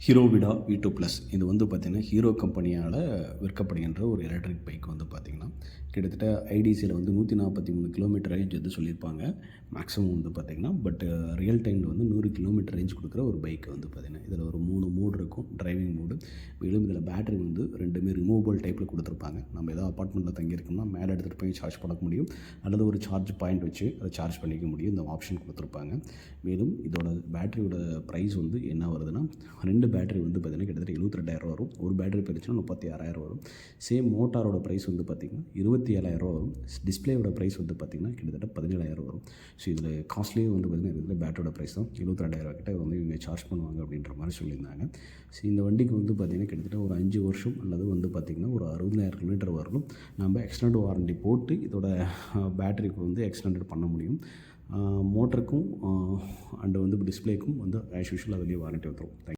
ஹீரோவிடா V2 plus இது வந்து பார்த்திங்கன்னா ஹீரோ கம்பெனியால் விற்கப்படுகின்ற ஒரு எலக்ட்ரிக் பைக் வந்து பார்த்திங்கன்னா கிட்டத்தட்ட ஐடிசியில் வந்து 143 கிலோமீட்டர் ரேஞ்ச் வந்து சொல்லியிருப்பாங்க மேக்ஸிமம் வந்து பார்த்திங்கன்னா. பட் ரியல் டைமில் வந்து 100 கிலோமீட்டர் ரேஞ்ச் கொடுக்குற ஒரு பைக் வந்து பார்த்திங்கன்னா இதில் ஒரு 3 மோடு இருக்கும். டிரைவிங் மோடு, மேலும் இதில் பேட்டரி வந்து ரெண்டுமே ரிமூவபிள் டைப்பில் கொடுத்துருப்பாங்க. நம்ம ஏதோ அப்பார்ட்மெண்ட்டில் தங்கியிருக்கோம்னா மேலே எடுத்துகிட்டு போய் சார்ஜ் பண்ண முடியும், அல்லது ஒரு சார்ஜ் பாயிண்ட் வச்சு அதை சார்ஜ் பண்ணிக்க முடியும். இந்த ஆப்ஷன் கொடுத்துருப்பாங்க. மேலும் இதோட பேட்டரியோட ப்ரைஸ் வந்து என்ன வருதுன்னா, 2 பேட்டரி வந்து பார்த்திங்கன்னா கிட்டத்தட்ட 72,000 வரும். ஒரு பேட்டரி போயிடுச்சுன்னா 36,000 வரும். சேம் மோட்டாரோட ப்ரைஸ் வந்து பார்த்திங்கன்னா 27,000 வரும். டிஸ்பிளேயோட ப்ரைஸ் வந்து பார்த்திங்கன்னா கிட்டத்தட்ட 17,000 வரும். ஸோ இதில் காஸ்ட்லியே வந்து பார்த்திங்கன்னா இதில் பேட்டரியோட ப்ரைஸ் தான் 72,000 கிட்ட வந்து இவங்க சார்ஜ் பண்ணுவாங்க அப்படின்ற மாதிரி சொல்லியிருந்தாங்க. ஸோ இந்த வண்டிக்கு வந்து பார்த்திங்கன்னா கிட்டத்தட்ட ஒரு 5 வருஷம் அல்லது வந்து பார்த்திங்கன்னா ஒரு 60,000 கிலோமீட்டர் வரணும். நம்ம எக்ஸ்டெண்ட் வாரண்டி போட்டு இதோட பேட்டரிக்கு வந்து எக்ஸ்டெண்டட் பண்ண முடியும். மோட்டருக்கும் அண்டு வந்து டிஸ்பிளேக்கும் வந்து ஆஸ் யூஷுவல் அதுலேயே வாரண்டி வந்துடும்.